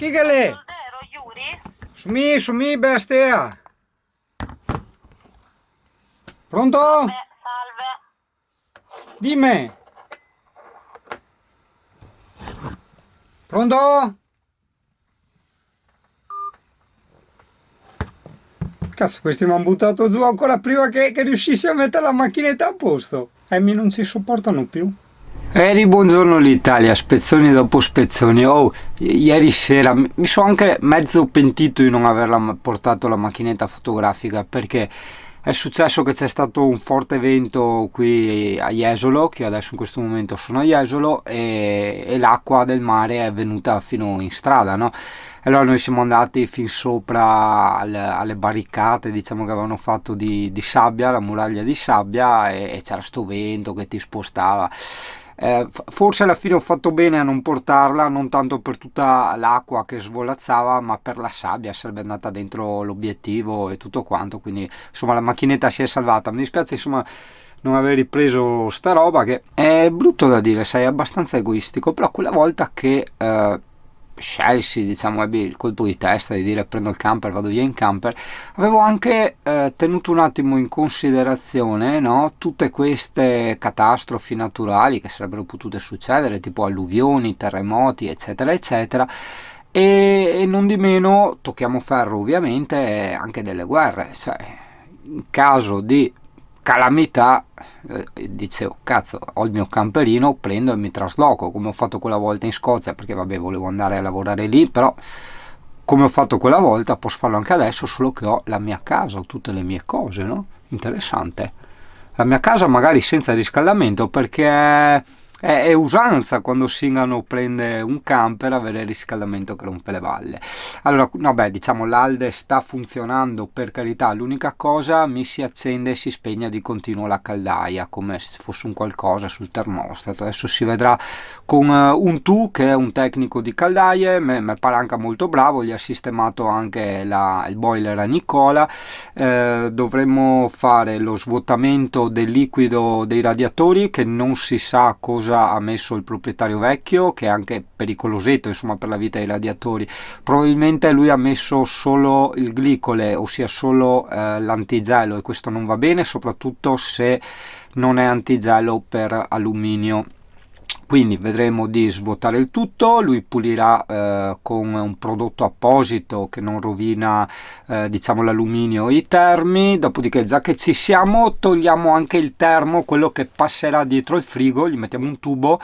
Chi che l'è? Soldero, Yuri? Sumi, bestia. Pronto? Beh, salve. Dimmi. Pronto? Cazzo, questi mi hanno buttato giù ancora prima che riuscissi a mettere la macchinetta a posto. Mi non ci sopportano più. Buongiorno l'Italia, spezzoni dopo spezzoni. Oh, ieri sera mi sono anche mezzo pentito di non averla portato la macchinetta fotografica, perché è successo che c'è stato un forte vento qui a Jesolo, che adesso in questo momento sono a Jesolo, e l'acqua del mare è venuta fino in strada, no? Allora noi siamo andati fin sopra alle barricate, diciamo, che avevano fatto di sabbia, la muraglia di sabbia, e c'era sto vento che ti spostava. Forse alla fine ho fatto bene a non portarla, non tanto per tutta l'acqua che svolazzava, ma per la sabbia, sarebbe andata dentro l'obiettivo e tutto quanto, quindi insomma la macchinetta si è salvata. Mi dispiace insomma non aver ripreso sta roba, che è brutto da dire, sei abbastanza egoistico, però quella volta che scelsi, diciamo, ebbi il colpo di testa di dire prendo il camper, vado via in camper, avevo anche tenuto un attimo in considerazione, no, tutte queste catastrofi naturali che sarebbero potute succedere, tipo alluvioni, terremoti, eccetera eccetera, e non di meno tocchiamo ferro ovviamente anche delle guerre, cioè in caso di calamità dicevo cazzo, ho il mio camperino, prendo e mi trasloco, come ho fatto quella volta in Scozia, perché vabbè volevo andare a lavorare lì, però come ho fatto quella volta posso farlo anche adesso, solo che ho la mia casa, ho tutte le mie cose, no? Interessante. La mia casa magari senza riscaldamento, perché è usanza quando Singano prende un camper avere il riscaldamento che rompe le balle. Allora, vabbè, diciamo l'Alde sta funzionando, per carità, l'unica cosa, mi si accende e si spegne di continuo la caldaia, come se fosse un qualcosa sul termostato. Adesso si vedrà con un Tu, che è un tecnico di caldaie, mi pare anche molto bravo, gli ha sistemato anche il boiler a Nicola. Dovremmo fare lo svuotamento del liquido dei radiatori, che non si sa cosa ha messo il proprietario vecchio, che è anche pericolosetto insomma per la vita dei radiatori. Probabilmente lui ha messo solo il glicole, ossia solo l'antigelo, e questo non va bene, soprattutto se non è antigelo per alluminio. Quindi vedremo di svuotare il tutto, lui pulirà con un prodotto apposito che non rovina diciamo l'alluminio e i termi. Dopodiché, già che ci siamo, togliamo anche il termo, quello che passerà dietro il frigo, gli mettiamo un tubo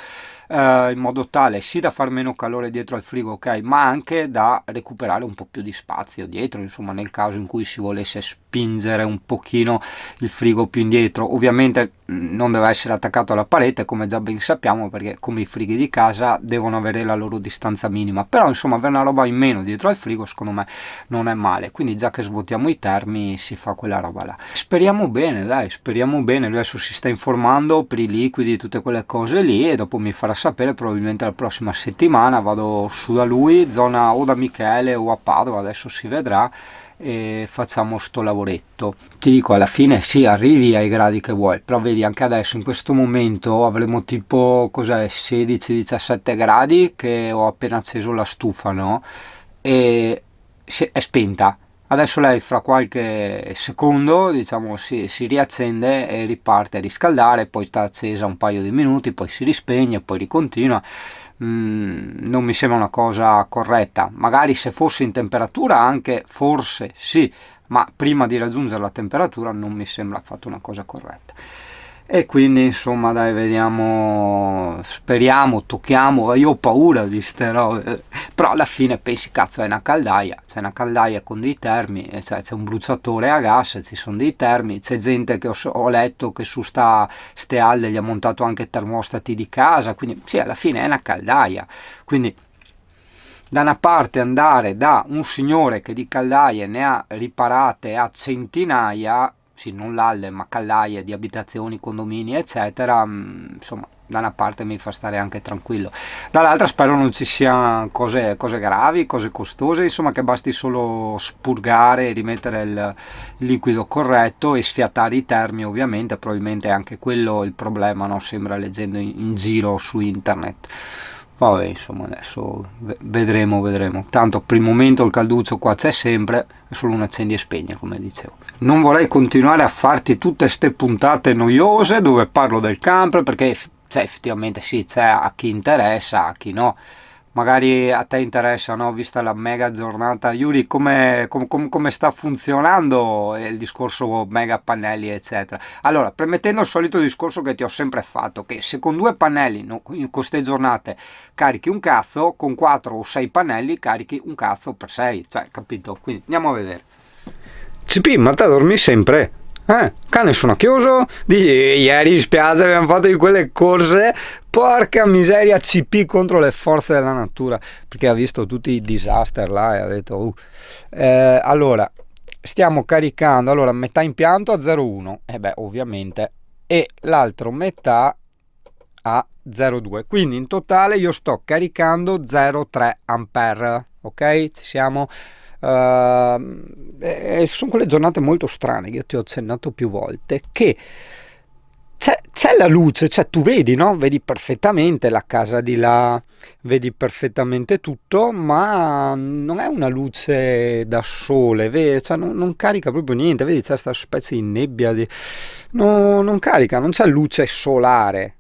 in modo tale sì da far meno calore dietro al frigo, ok, ma anche da recuperare un po' più di spazio dietro, insomma, nel caso in cui si volesse spingere un pochino il frigo più indietro. Ovviamente non deve essere attaccato alla parete, come già ben sappiamo, perché come i frighi di casa devono avere la loro distanza minima, però insomma avere una roba in meno dietro al frigo secondo me non è male. Quindi già che svuotiamo i termi si fa quella roba là. Speriamo bene, dai, speriamo bene. Lui adesso si sta informando per i liquidi, tutte quelle cose lì, e dopo mi farà sapere. Probabilmente la prossima settimana vado su da lui, zona o da Michele o a Padova, adesso si vedrà, e facciamo sto lavoretto. Ti dico, alla fine sì, arrivi ai gradi che vuoi, però vedi anche adesso in questo momento avremo tipo cos'è, 16-17 gradi, che ho appena acceso la stufa, no? E è spenta. Adesso lei fra qualche secondo, diciamo, si riaccende e riparte a riscaldare, poi sta accesa un paio di minuti, poi si rispegne, poi ricontinua. Non mi sembra una cosa corretta. Magari se fosse in temperatura anche, forse sì, ma prima di raggiungere la temperatura non mi sembra affatto una cosa corretta. E quindi insomma dai, vediamo, speriamo, tocchiamo. Io ho paura di ste robe, però alla fine pensi cazzo, è una caldaia, c'è una caldaia con dei termi, cioè, c'è un bruciatore a gas, ci sono dei termi, c'è gente che ho letto che su ste alde gli ha montato anche termostati di casa, quindi sì, alla fine è una caldaia. Quindi da una parte andare da un signore che di caldaie ne ha riparate a centinaia, sì, non l'Alle, ma caldaie di abitazioni, condomini, eccetera, insomma, da una parte mi fa stare anche tranquillo, dall'altra spero non ci siano cose gravi, cose costose, insomma, che basti solo spurgare e rimettere il liquido corretto e sfiatare i termi. Ovviamente probabilmente è anche quello il problema, no? Sembra, leggendo in giro su internet. Vabbè, insomma, adesso vedremo. Tanto per il momento il calduccio qua c'è sempre, è solo un accendi e spegni, come dicevo. Non vorrei continuare a farti tutte ste puntate noiose dove parlo del camper, perché effettivamente sì, c'è a chi interessa, a chi no. Magari a te interessa, no? Vista la mega giornata. Yuri, come sta funzionando il discorso mega pannelli, eccetera? Allora, premettendo il solito discorso che ti ho sempre fatto, che se con 2 pannelli, no, con queste giornate, carichi un cazzo, con 4 o 6 pannelli carichi un cazzo per 6. Cioè, capito? Quindi andiamo a vedere. CP, ma te dormi sempre? Cane sono chioso ieri in spiaggia abbiamo fatto di quelle corse, porca miseria, CP contro le forze della natura, perché ha visto tutti i disaster là e ha detto allora stiamo caricando, allora metà impianto a 0,1 ovviamente, e l'altro metà a 0,2, quindi in totale io sto caricando 0,3 ampere, ok, ci siamo. Sono quelle giornate molto strane che io ti ho accennato più volte, che c'è la luce, cioè tu vedi, no? Vedi perfettamente la casa di là, vedi perfettamente tutto, ma non è una luce da sole, vedi? Cioè non carica proprio niente, vedi, c'è questa specie di nebbia, non carica, non c'è luce solare.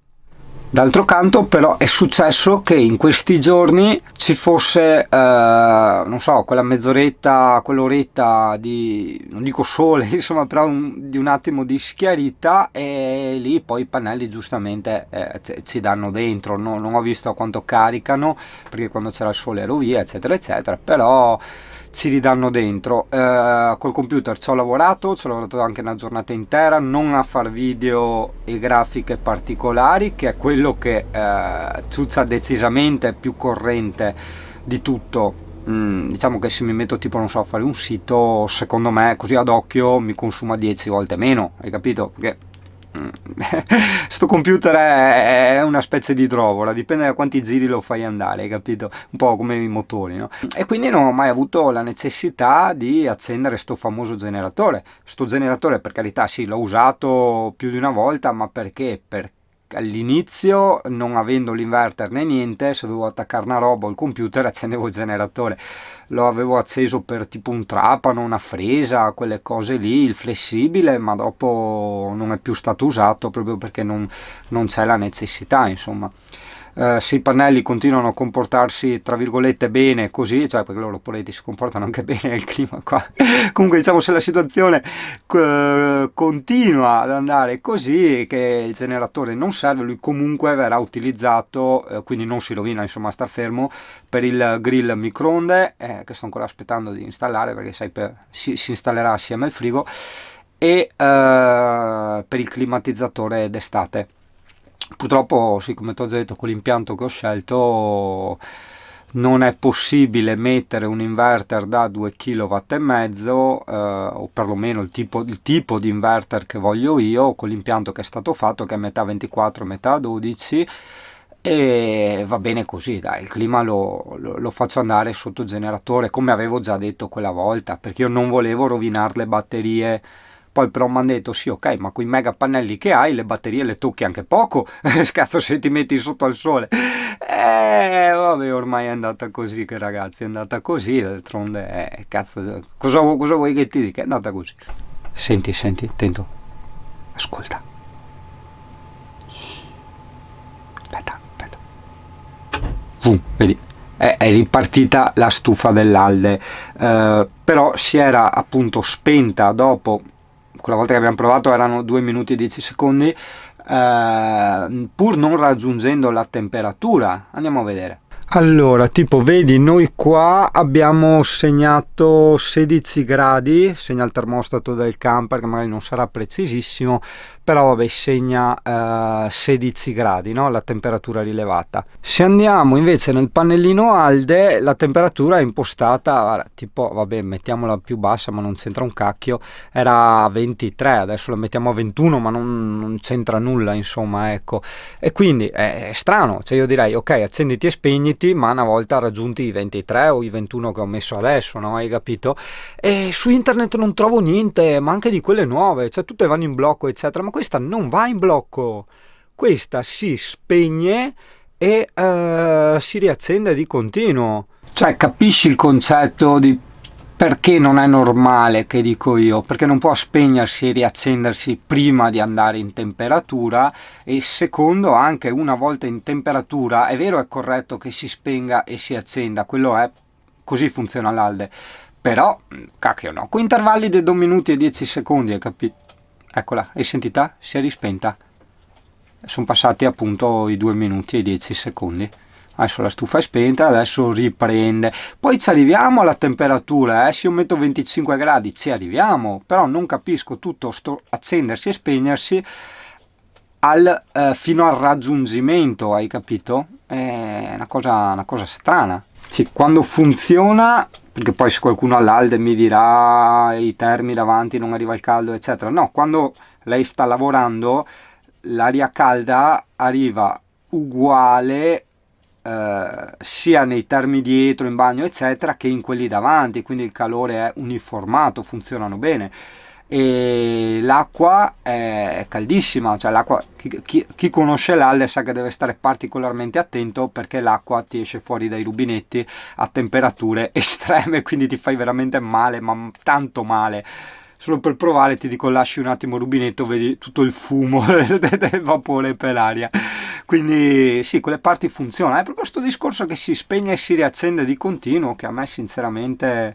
D'altro canto però è successo che in questi giorni ci fosse, non so, quella mezz'oretta, quell'oretta di, non dico sole, insomma, però di un attimo di schiarita, e lì poi i pannelli giustamente ci danno dentro, no? Non ho visto quanto caricano, perché quando c'era il sole ero via, eccetera, eccetera, però ci ridanno dentro. Col computer ci ho lavorato anche una giornata intera, non a far video e grafiche particolari, che è quello che ciuccia decisamente più corrente di tutto. Diciamo che se mi metto tipo, non so, a fare un sito, secondo me così ad occhio mi consuma 10 volte meno, hai capito? Perché sto computer è una specie di idrovora, dipende da quanti giri lo fai andare, hai capito? Un po' come i motori, no? E quindi non ho mai avuto la necessità di accendere sto famoso generatore. Sto generatore, per carità, sì, l'ho usato più di una volta, ma perché? Perché all'inizio, non avendo l'inverter né niente, se dovevo attaccare una roba al computer, accendevo il generatore. Lo avevo acceso per tipo un trapano, una fresa, quelle cose lì, il flessibile, ma dopo non è più stato usato proprio perché non c'è la necessità, insomma. Se i pannelli continuano a comportarsi tra virgolette bene così, cioè perché loro poletti si comportano anche bene nel clima qua, comunque diciamo, se la situazione continua ad andare così, che il generatore non serve, lui comunque verrà utilizzato, quindi non si rovina, insomma, a star fermo, per il grill microonde, che sto ancora aspettando di installare, perché sai, si installerà assieme al frigo, e per il climatizzatore d'estate. Purtroppo, sì, come ti ho già detto, con l'impianto che ho scelto non è possibile mettere un inverter da 2 kW e mezzo, o perlomeno il tipo di inverter che voglio io, con l'impianto che è stato fatto, che è metà 24 metà 12, e va bene così, dai, il clima lo faccio andare sotto generatore, come avevo già detto quella volta, perché io non volevo rovinare le batterie. Poi però mi hanno detto sì, ok, ma con i mega pannelli che hai le batterie le tocchi anche poco, scazzo, se ti metti sotto al sole. Vabbè, ormai è andata così, che ragazzi, è andata così, d'altronde, cazzo, cosa vuoi che ti dica? È andata così. Senti, attento, ascolta. Aspetta. Vedi? È ripartita la stufa dell'Alde, però si era appunto spenta dopo. Quella volta che abbiamo provato erano 2 minuti e 10 secondi, pur non raggiungendo la temperatura. Andiamo a vedere. Allora, tipo, vedi, noi qua abbiamo segnato 16 gradi, segna il termostato del camper, che magari non sarà precisissimo, però vabbè, segna 16 gradi, no? La temperatura rilevata. Se andiamo invece nel pannellino Alde, la temperatura è impostata, guarda, tipo, vabbè, mettiamola più bassa, ma non c'entra un cacchio, era 23, adesso la mettiamo a 21, ma non c'entra nulla, insomma, ecco. E quindi è strano, cioè io direi, ok, accenditi e spegniti, ma una volta raggiunti i 23 o i 21 che ho messo adesso, no? Hai capito? E su internet non trovo niente, ma anche di quelle nuove, cioè tutte vanno in blocco, eccetera, ma questa non va in blocco, questa si spegne e si riaccende di continuo. Cioè, capisci il concetto di perché non è normale, che dico io, perché non può spegnersi e riaccendersi prima di andare in temperatura, e secondo, anche una volta in temperatura è vero, è corretto che si spenga e si accenda, quello è, così funziona l'Halde, però cacchio no, con intervalli di 2 minuti e 10 secondi, hai capito? Eccola, hai sentita? Si è rispenta, sono passati appunto i 2 minuti e 10 secondi. Adesso la stufa è spenta, adesso riprende. Poi ci arriviamo alla temperatura, se io metto 25 gradi ci arriviamo, però non capisco tutto sto accendersi e spegnersi fino al raggiungimento, hai capito? È una cosa strana. Sì, quando funziona, perché poi se qualcuno all'Alde mi dirà i termi davanti, non arriva il caldo, eccetera. No, quando lei sta lavorando, l'aria calda arriva uguale sia nei termi dietro, in bagno eccetera, che in quelli davanti, quindi il calore è uniformato, funzionano bene, e l'acqua è caldissima, cioè l'acqua, chi conosce l'Halde sa che deve stare particolarmente attento, perché l'acqua ti esce fuori dai rubinetti a temperature estreme, quindi ti fai veramente male, ma tanto male. Solo per provare ti dico, lasci un attimo il rubinetto, vedi tutto il fumo del vapore per aria. Quindi sì, quelle parti funzionano. È proprio questo discorso che si spegne e si riaccende di continuo, che a me sinceramente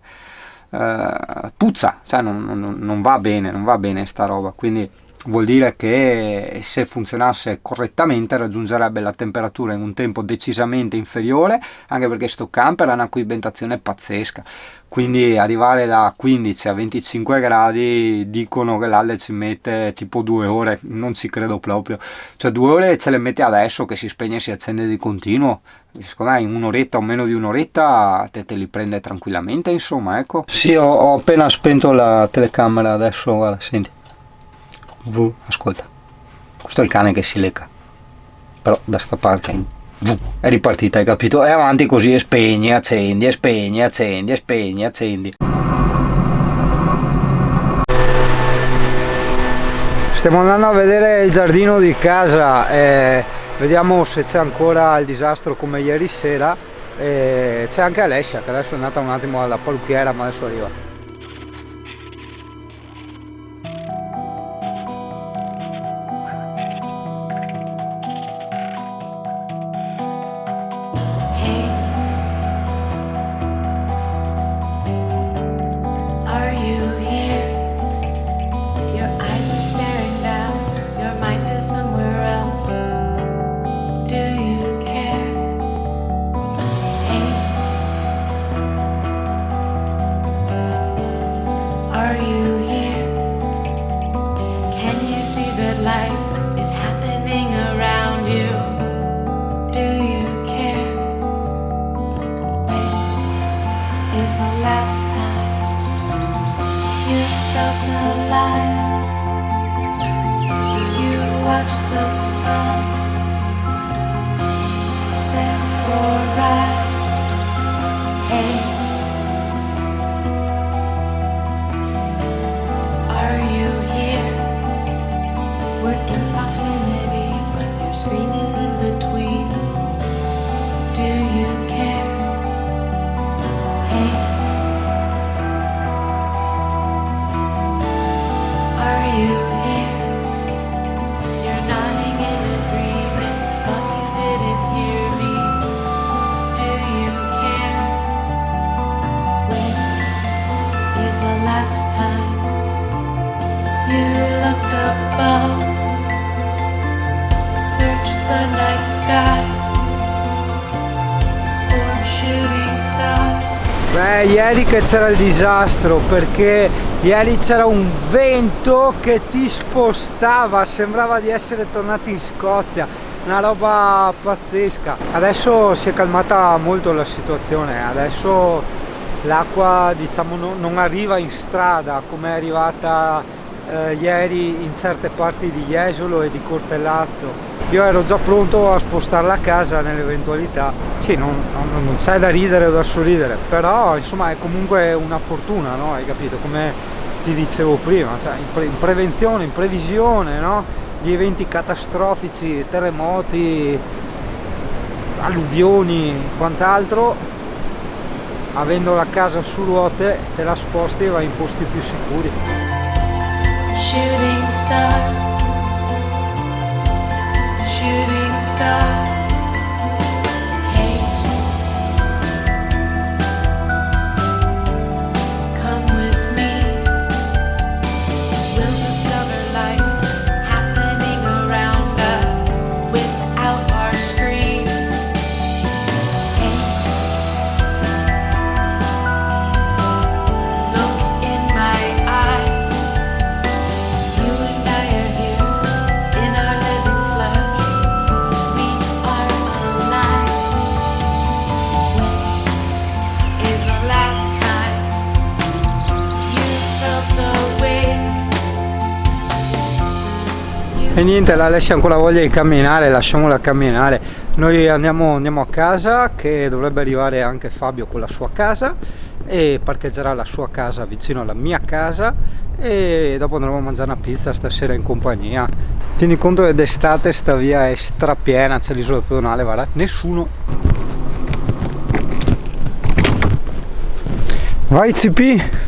puzza, cioè non va bene, non va bene sta roba. Quindi vuol dire che se funzionasse correttamente raggiungerebbe la temperatura in un tempo decisamente inferiore, anche perché sto camper ha una coibentazione pazzesca, quindi arrivare da 15 a 25 gradi dicono che l'Halde ci mette tipo 2 ore, non ci credo proprio, cioè 2 ore ce le mette adesso che si spegne e si accende di continuo. Secondo me in un'oretta o meno di un'oretta te li prende tranquillamente, insomma, ecco. Sì, ho appena spento la telecamera, adesso guarda, senti. Ascolta, questo è il cane che si lecca, però da sta parte è ripartita, hai capito? E avanti così, e spegni, accendi, e spegni, accendi, e spegni, accendi. Stiamo andando a vedere il giardino di casa, vediamo se c'è ancora il disastro come ieri sera. C'è anche Alessia che adesso è andata un attimo alla parrucchiera, ma adesso arriva. Beh, ieri che c'era il disastro, perché ieri c'era un vento che ti spostava, sembrava di essere tornati in Scozia, una roba pazzesca. Adesso si è calmata molto la situazione, adesso l'acqua diciamo non arriva in strada come è arrivata ieri in certe parti di Jesolo e di Cortellazzo. Io ero già pronto a spostarla a casa nell'eventualità. Sì, non c'è da ridere o da sorridere, però insomma è comunque una fortuna, no? Hai capito? Come ti dicevo prima, cioè in prevenzione, in previsione, no? Di eventi catastrofici, terremoti, alluvioni e quant'altro, avendo la casa su ruote te la sposti e vai in posti più sicuri. Shooting stars, shooting stars. Hey, come with me. We'll discover life happening around us without our screens. Hey, look in my eyes. You and I are here in our living flesh. We are alive. When is the last time you felt awake? E niente, la Alessia ha ancora voglia di camminare, lasciamola camminare. Noi andiamo a casa, che dovrebbe arrivare anche Fabio con la sua casa e parcheggerà la sua casa vicino alla mia casa e dopo andremo a mangiare una pizza stasera in compagnia. Tieni conto che d'estate sta via è strapiena, c'è l'isola pedonale, guarda, nessuno. Vai CP!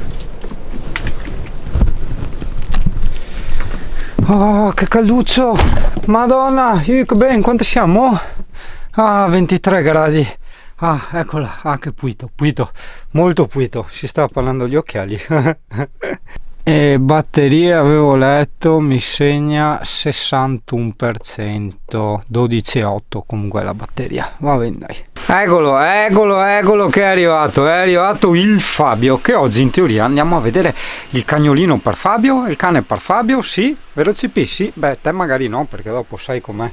Oh, che calduccio! Madonna, io che ben, quanto siamo? Ah, 23 gradi. Ah, eccola, ah, che puito, molto puito, si stava parlando gli occhiali. E batterie, avevo letto, mi segna 61%, 12,8 comunque la batteria, va bene dai. Eccolo che è arrivato il Fabio, che oggi in teoria andiamo a vedere il cagnolino per Fabio, il cane per Fabio, sì, vero CP? Sì, beh te magari no, perché dopo sai com'è.